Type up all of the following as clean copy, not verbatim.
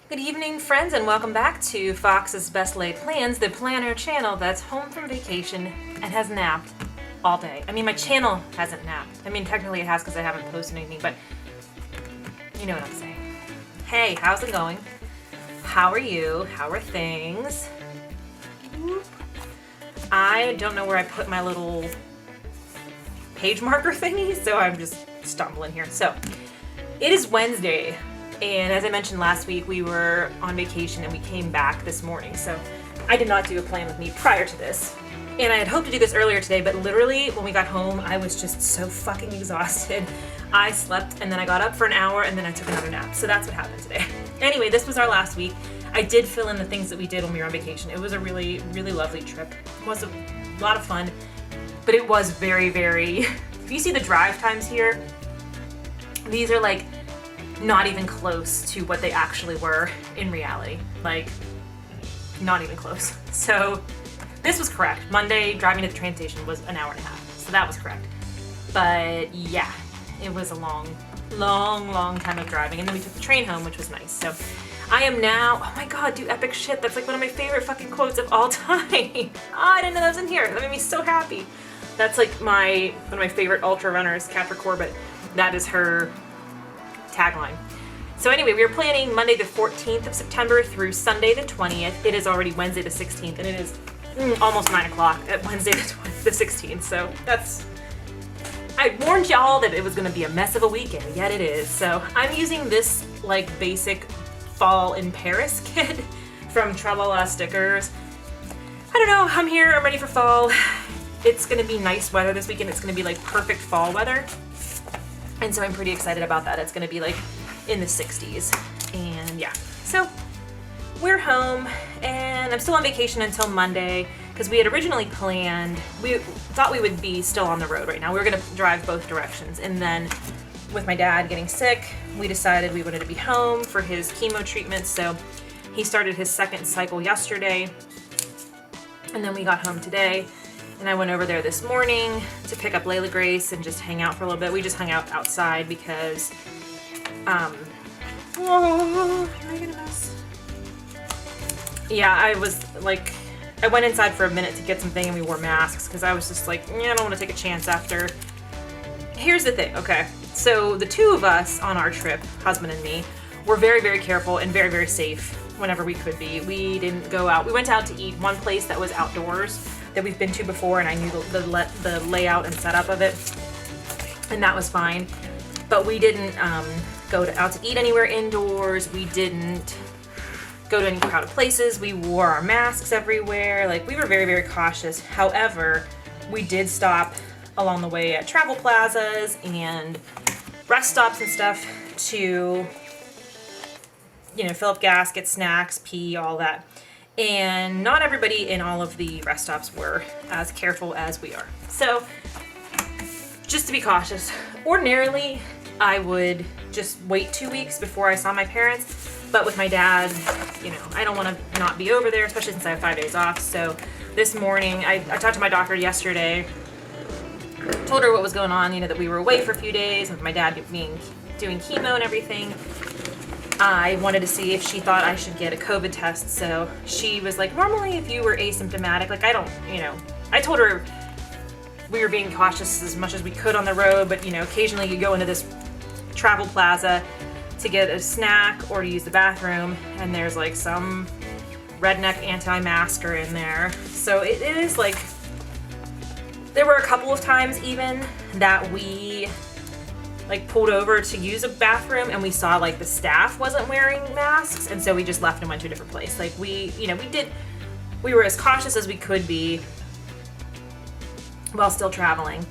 Good evening, friends, and welcome back to Fox's Best Laid Plans, the planner channel that's home from vacation and has napped all day. I mean, my channel hasn't napped. I mean, technically it has because I haven't posted anything, but you know what I'm saying. Hey, how's it going? How are you? How are things? I don't know where I put my little page marker thingy, so I'm just stumbling here. So, it is Wednesday. And as I mentioned last week, we were on vacation and we came back this morning. So I did not do a plan with me prior to this. And I had hoped to do this earlier today, but literally when we got home, I was just so fucking exhausted. I slept and then I got up for an hour and then I took another nap. So that's what happened today. Anyway, this was our last week. I did fill in the things that we did when we were on vacation. It was a really, really lovely trip. It was a lot of fun, but it was very, very, if you see the drive times here, these are like not even close to what they actually were in reality. Like, not even close. So, this was correct. Monday, driving to the train station was an hour and a half. So that was correct. But yeah, it was a long time of driving. And then we took the train home, which was nice. So, I am now, oh my god, dude, epic shit. That's like one of my favorite fucking quotes of all time. I didn't know that was in here. That made me so happy. That's like one of my favorite ultra runners, Cather Corbett. That is her tagline. So anyway, we were planning Monday the 14th of September through Sunday the 20th. It is already Wednesday the 16th, and it is almost 9 o'clock at Wednesday the 16th. So I warned y'all that it was going to be a mess of a weekend, yet it is. So I'm using this like basic fall in Paris kit from Tralala Stickers. I don't know, I'm here, I'm ready for fall. It's going to be nice weather this weekend. It's going to be like perfect fall weather. And so I'm pretty excited about that. It's going to be like in the 60s. And yeah, so we're home and I'm still on vacation until Monday because we had originally planned, we thought we would be still on the road right now. We were going to drive both directions. And then with my dad getting sick, we decided we wanted to be home for his chemo treatment. So he started his second cycle yesterday. And then we got home today. And I went over there this morning to pick up Layla Grace and just hang out for a little bit. We just hung out outside because, oh, am I gonna mess? Yeah, I was like, I went inside for a minute to get something and we wore masks because I was just like, I don't want to take a chance after. Here's the thing, okay. So the two of us on our trip, husband and me, were very, very careful and very, very safe whenever we could be. We didn't go out. We went out to eat one place that was outdoors that we've been to before, and I knew the layout and setup of it, and that was fine. But we didn't go out to eat anywhere indoors. We didn't go to any crowded places. We wore our masks everywhere. Like, we were very, very cautious. However, we did stop along the way at travel plazas and rest stops and stuff to, fill up gas, get snacks, pee, all that. And not everybody in all of the rest stops were as careful as we are. So, just to be cautious, ordinarily I would just wait 2 weeks before I saw my parents. But with my dad, I don't want to not be over there, especially since I have 5 days off. So this morning, I talked to my doctor yesterday, told her what was going on, that we were away for a few days with my dad doing chemo and everything. I wanted to see if she thought I should get a COVID test. So she was like, normally if you were asymptomatic, like I told her we were being cautious as much as we could on the road, but occasionally you go into this travel plaza to get a snack or to use the bathroom and there's like some redneck anti-masker in there. So it is like, there were a couple of times even that we like pulled over to use a bathroom and we saw like the staff wasn't wearing masks, and so we just left and went to a different place. Like we were as cautious as we could be while still traveling.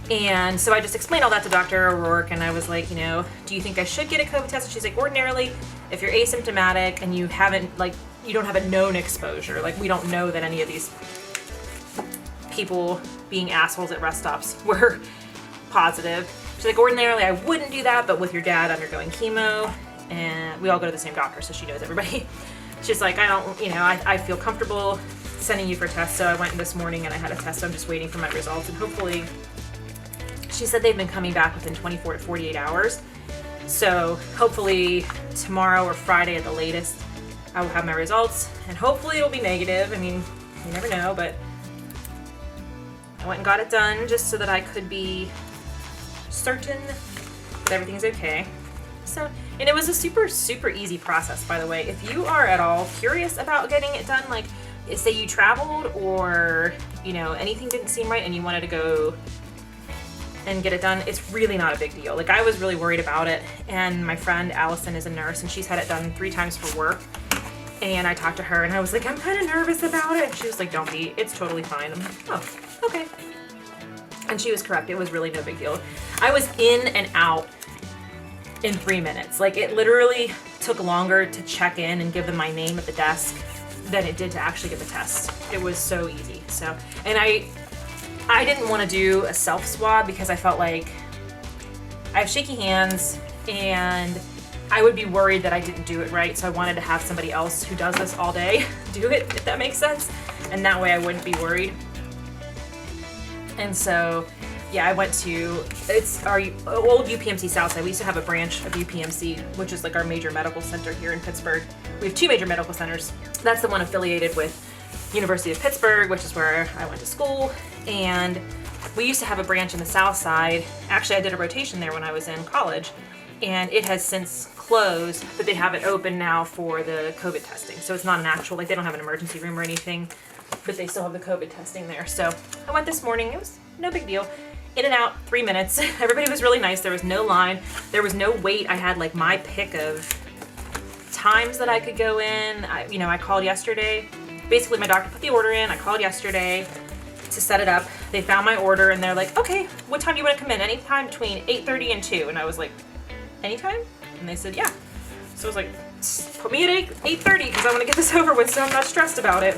And so I just explained all that to Dr. O'Rourke, and I was like, do you think I should get a COVID test? And she's like, ordinarily, if you're asymptomatic and you don't have a known exposure, like we don't know that any of these people being assholes at rest stops were positive. She's like, ordinarily I wouldn't do that, but with your dad undergoing chemo, and we all go to the same doctor, so she knows everybody. She's like, I feel comfortable sending you for tests. So I went this morning and I had a test. So I'm just waiting for my results, and hopefully, she said they've been coming back within 24 to 48 hours. So hopefully tomorrow or Friday at the latest, I will have my results, and hopefully it'll be negative. I mean, you never know, but I went and got it done just so that I could be certain that everything's okay. So, and it was a super, super easy process, by the way. If you are at all curious about getting it done, like say you traveled or, you know, anything didn't seem right and you wanted to go and get it done, it's really not a big deal. Like, I was really worried about it, and my friend Allison is a nurse and she's had it done 3 times for work. And I talked to her and I was like, I'm kind of nervous about it. And she was like, don't be, it's totally fine. I'm like, oh, okay. And she was correct. It was really no big deal. I was in and out in 3 minutes. Like, it literally took longer to check in and give them my name at the desk than it did to actually get the test. It was so easy. So, and I didn't want to do a self swab because I felt like I have shaky hands and I would be worried that I didn't do it right. So I wanted to have somebody else who does this all day do it, if that makes sense. And that way I wouldn't be worried. And so, yeah, I went to, it's our old UPMC Southside. We used to have a branch of UPMC, which is like our major medical center here in Pittsburgh. We have 2 major medical centers. That's the one affiliated with University of Pittsburgh, which is where I went to school. And we used to have a branch in the South Side. Actually, I did a rotation there when I was in college, and it has since closed, but they have it open now for the COVID testing. So it's not an actual, like, they don't have an emergency room or anything, but they still have the COVID testing there. So I went this morning. It was no big deal. In and out, 3 minutes. Everybody was really nice. There was no line. There was no wait. I had like my pick of times that I could go in. I called yesterday. Basically, my doctor put the order in. I called yesterday to set it up. They found my order and they're like, okay, what time do you want to come in? Anytime between 8:30 and 2. And I was like, anytime? And they said, yeah. So I was like, put me at 8:30 because I want to get this over with so I'm not stressed about it.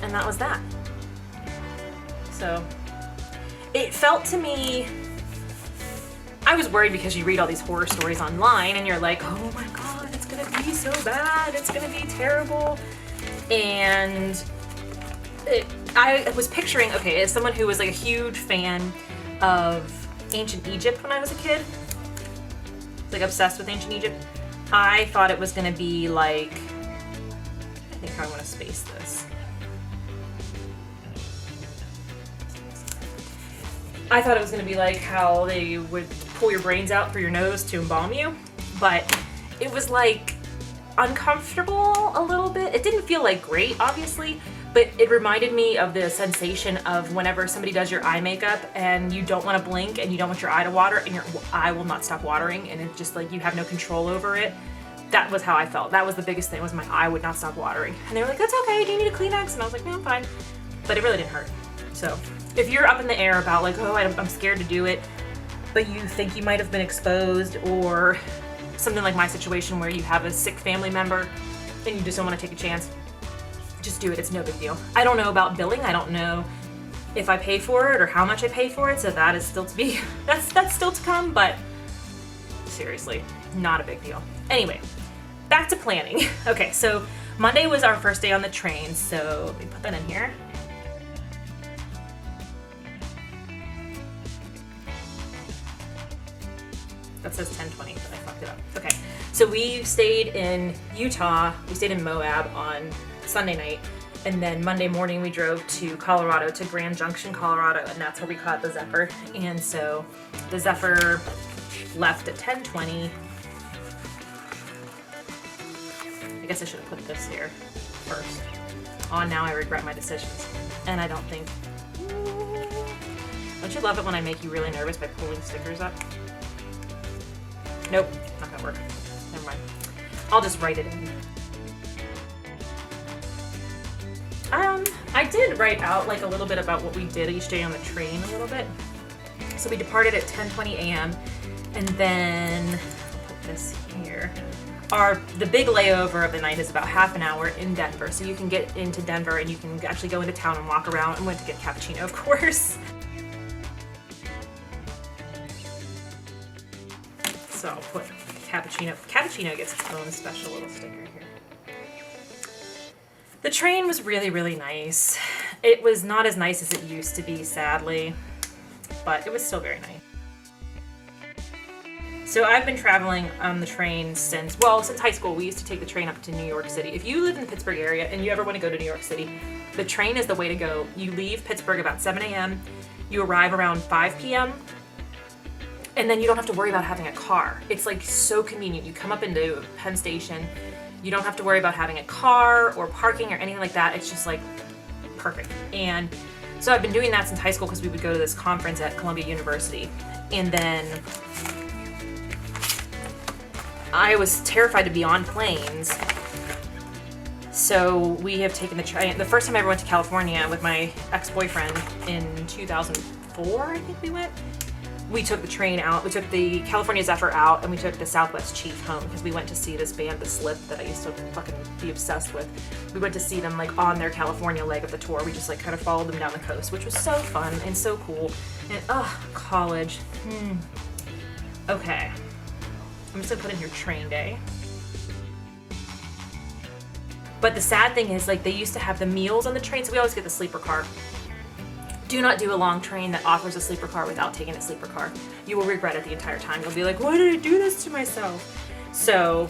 And that was that. So it felt to me, I was worried because you read all these horror stories online and you're like, oh my God, it's gonna be so bad. It's gonna be terrible. And I was picturing, okay, as someone who was like a huge fan of ancient Egypt when I was a kid, like obsessed with ancient Egypt, I thought it was gonna be like, I think I want to space this. I thought it was going to be like how they would pull your brains out through your nose to embalm you, but it was like uncomfortable a little bit. It didn't feel like great, obviously, but it reminded me of the sensation of whenever somebody does your eye makeup and you don't want to blink and you don't want your eye to water and your eye will not stop watering and it's just like you have no control over it. That was how I felt. That was the biggest thing, was my eye would not stop watering. And they were like, that's okay, do you need a Kleenex? And I was like, no, I'm fine. But it really didn't hurt. So if you're up in the air about like, oh, I'm scared to do it, but you think you might have been exposed, or something like my situation where you have a sick family member and you just don't want to take a chance, just do it. It's no big deal. I don't know about billing. I don't know if I pay for it or how much I pay for it. So that is still to be, that's still to come, but seriously, not a big deal. Anyway, back to planning. Okay, so Monday was our first day on the train. So let me put that in here. That says 10:20, but I fucked it up. Okay, so we stayed in Utah. We stayed in Moab on Sunday night, and then Monday morning we drove to Colorado, to Grand Junction, Colorado, and that's where we caught the Zephyr. And so the Zephyr left at 10:20. I guess I should have put this here first. Oh, now I regret my decisions, and I don't think. Don't you love it when I make you really nervous by pulling stickers up? Nope, not gonna work. Never mind. I'll just write it in. I did write out like a little bit about what we did each day on the train a little bit. So we departed at 10:20 a.m. and then, I'll put this here. The big layover of the night is about half an hour in Denver. So you can get into Denver and you can actually go into town and walk around. And went to get cappuccino, of course. So I'll put cappuccino. Cappuccino gets its own special little sticker here. The train was really, really nice. It was not as nice as it used to be, sadly, but it was still very nice. So I've been traveling on the train since high school. We used to take the train up to New York City. If you live in the Pittsburgh area and you ever want to go to New York City, the train is the way to go. You leave Pittsburgh about 7 a.m., you arrive around 5 p.m., and then you don't have to worry about having a car. It's like so convenient. You come up into Penn Station, you don't have to worry about having a car or parking or anything like that. It's just like perfect. And so I've been doing that since high school because we would go to this conference at Columbia University. And then I was terrified to be on planes. So we have taken the train. The first time I ever went to California with my ex-boyfriend in 2004, I think we went. We took the train out. We took the California Zephyr out, and we took the Southwest Chief home because we went to see this band, The Slip, that I used to fucking be obsessed with. We went to see them like on their California leg of the tour. We just like kind of followed them down the coast, which was so fun and so cool. And college. Okay. I'm just gonna put in here train day. But the sad thing is, like, they used to have the meals on the train, so we always get the sleeper car. Do not do a long train that offers a sleeper car without taking a sleeper car. You will regret it the entire time. You'll be like, why did I do this to myself? So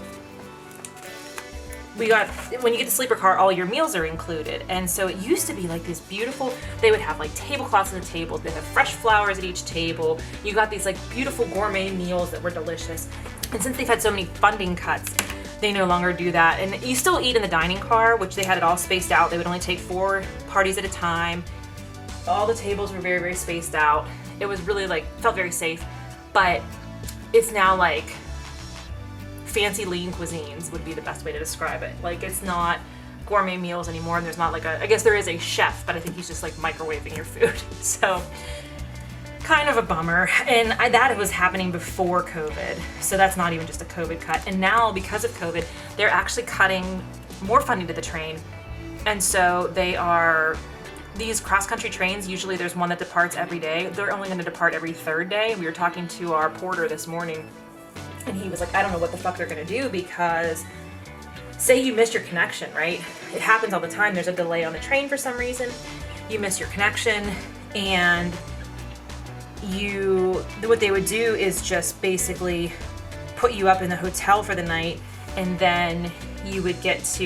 when you get the sleeper car, all your meals are included. And so it used to be like this beautiful, they would have like tablecloths on the tables, they have fresh flowers at each table. You got these like beautiful gourmet meals that were delicious. And since they've had so many funding cuts, they no longer do that. And you still eat in the dining car, which they had it all spaced out. They would only take 4 parties at a time. All the tables were very, very spaced out. It was really felt very safe. But it's now like fancy lean cuisines would be the best way to describe it. Like, it's not gourmet meals anymore, and there's not I guess there is a chef, but I think he's just like microwaving your food. So kind of a bummer. And that was happening before COVID. So that's not even just a COVID cut. And now, because of COVID, they're actually cutting more funding to the train. And so these cross-country trains, usually there's one that departs every day. They're only going to depart every 3rd day. We were talking to our porter this morning, and he was like, I don't know what the fuck they're going to do, because say you missed your connection, right? It happens all the time. There's a delay on the train for some reason. You miss your connection, and what they would do is just basically put you up in the hotel for the night, and then you would just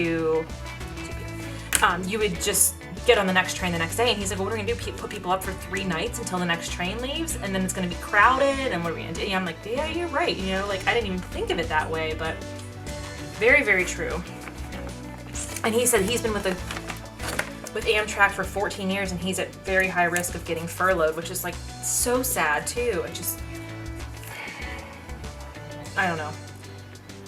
get on the next train the next day. And he's like, well, what are we gonna do? Put people up for 3 nights until the next train leaves, and then it's gonna be crowded, and what are we gonna do? And I'm like, yeah, you're right. I didn't even think of it that way, but very, very true. And he said he's been with Amtrak for 14 years, and he's at very high risk of getting furloughed, which is so sad too. I don't know.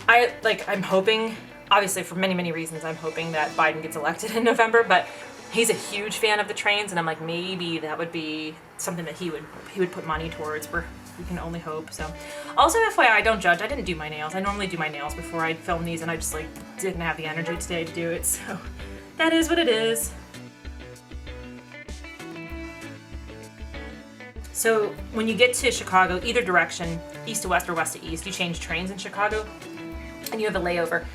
I'm hoping, obviously for many, many reasons, I'm hoping that Biden gets elected in November, but he's a huge fan of the trains, and I'm like, maybe that would be something that he would put money towards. We can only hope. So, also FYI, I don't judge. I didn't do my nails. I normally do my nails before I film these, and I just didn't have the energy today to do it. So that is what it is. So when you get to Chicago, either direction, east to west or west to east, you change trains in Chicago, and you have a layover.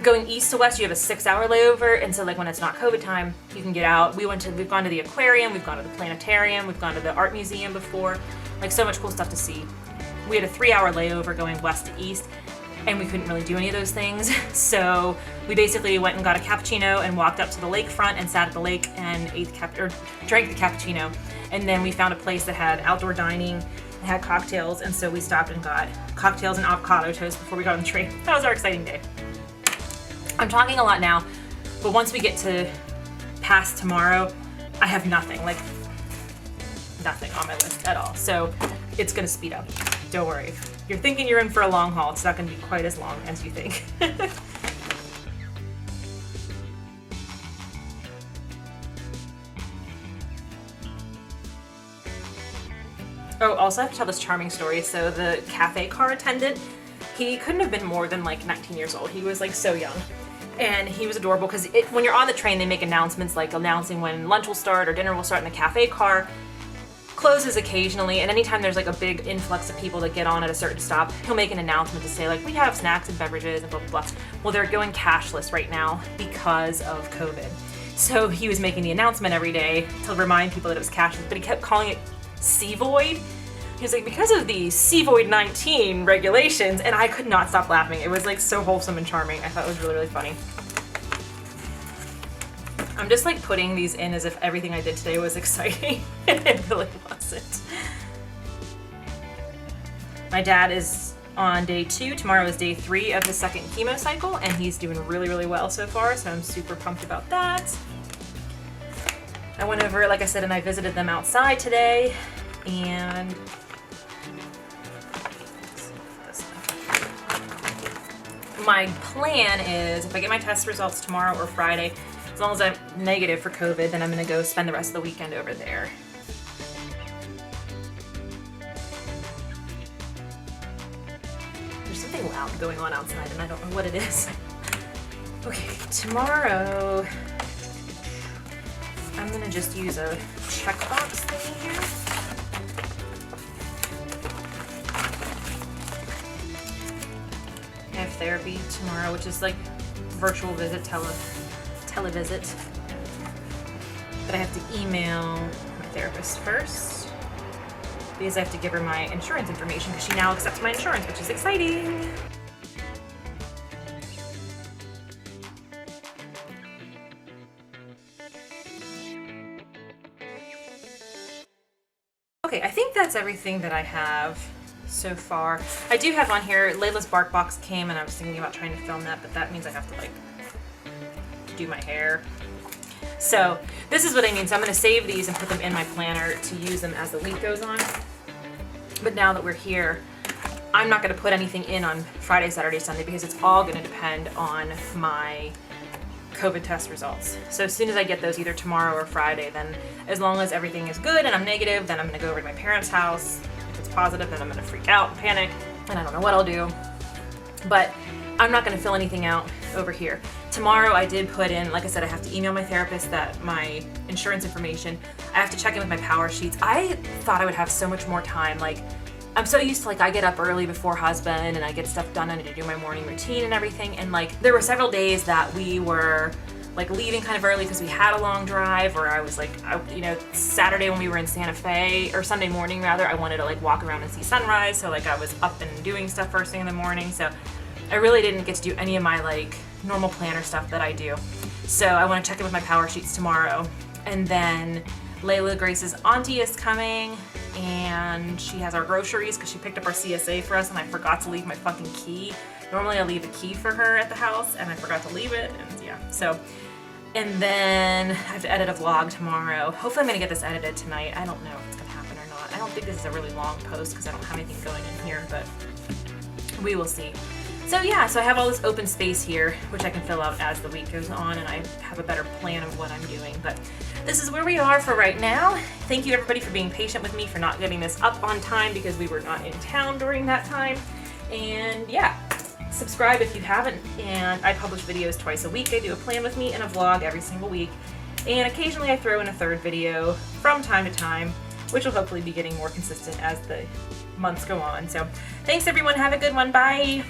Going east to west, you have a 6-hour layover, and so when it's not COVID time, you can get out. We've gone to the aquarium, we've gone to the planetarium, we've gone to the art museum before, so much cool stuff to see. We had a 3-hour layover going west to east, and we couldn't really do any of those things. So we basically went and got a cappuccino and walked up to the lakefront and sat at the lake and drank the cappuccino. And then we found a place that had outdoor dining and had cocktails, and so we stopped and got cocktails and avocado toast before we got on the train. That was our exciting day. I'm talking a lot now, but once we get to past tomorrow, I have nothing on my list at all. So it's gonna speed up. Don't worry. If you're thinking you're in for a long haul, it's not gonna be quite as long as you think. Oh, also I have to tell this charming story. So the cafe car attendant, he couldn't have been more than 19 years old. He was so young. And he was adorable because when you're on the train, they make announcements announcing when lunch will start or dinner will start, and the cafe car closes occasionally. And anytime there's a big influx of people that get on at a certain stop, he'll make an announcement to say we have snacks and beverages and blah, blah, blah. Well, they're going cashless right now because of COVID. So he was making the announcement every day to remind people that it was cashless, but he kept calling it Sea Void, He was like, because of the COVID-19 regulations, and I could not stop laughing. It was like so wholesome and charming. I thought it was really, really funny. I'm just like putting these in as if everything I did today was exciting, and it really wasn't. My dad is on day 2. Tomorrow is day 3 of his second chemo cycle, and he's doing really, really well so far, so I'm super pumped about that. I went over, like I said, and I visited them outside today, and my plan is if I get my test results tomorrow or Friday, as long as I'm negative for COVID, then I'm gonna go spend the rest of the weekend over there. There's something loud going on outside and I don't know what it is. Okay, tomorrow I'm gonna just use a checkbox thingy here. I have therapy tomorrow, which is like virtual visit, televisit. But I have to email my therapist first because I have to give her my insurance information because she now accepts my insurance, which is exciting. Okay, I think that's everything that I have so far. I do have on here, Layla's Bark Box came and I was thinking about trying to film that, but that means I have to like do my hair. So this is what I mean. So I'm going to save these and put them in my planner to use them as the week goes on. But now that we're here, I'm not going to put anything in on Friday, Saturday, Sunday because it's all going to depend on my COVID test results. So as soon as I get those either tomorrow or Friday, then as long as everything is good and I'm negative, then I'm going to go over to my parents' house. If it's positive, then I'm going to freak out and panic and I don't know what I'll do. But I'm not going to fill anything out over here. Tomorrow I did put in, like I said, I have to email my therapist that my insurance information. I have to check in with my power sheets. I thought I would have so much more time. Like, I'm so used to like I get up early before husband and I get stuff done and I do my morning routine and everything. And like there were several days that we were like leaving kind of early because we had a long drive, or I was like, you know, Saturday when we were in Santa Fe, or Sunday morning rather, I wanted to like walk around and see sunrise. So like I was up and doing stuff first thing in the morning. So I really didn't get to do any of my like normal planner stuff that I do. So I want to check in with my power sheets tomorrow. And then Layla Grace's auntie is coming and she has our groceries because she picked up our CSA for us and I forgot to leave my fucking key. Normally I leave a key for her at the house and I forgot to leave it, and yeah, so. And then I have to edit a vlog tomorrow. Hopefully I'm gonna get this edited tonight. I don't know if it's gonna happen or not. I don't think this is a really long post because I don't have anything going in here, but we will see. So yeah, so I have all this open space here, which I can fill out as the week goes on, and I have a better plan of what I'm doing. But this is where we are for right now. Thank you everybody for being patient with me, for not getting this up on time because we were not in town during that time. And yeah, subscribe if you haven't. And I publish videos twice a week. I do a plan with me and a vlog every single week. And occasionally I throw in a third video from time to time, which will hopefully be getting more consistent as the months go on. So thanks everyone, have a good one, bye!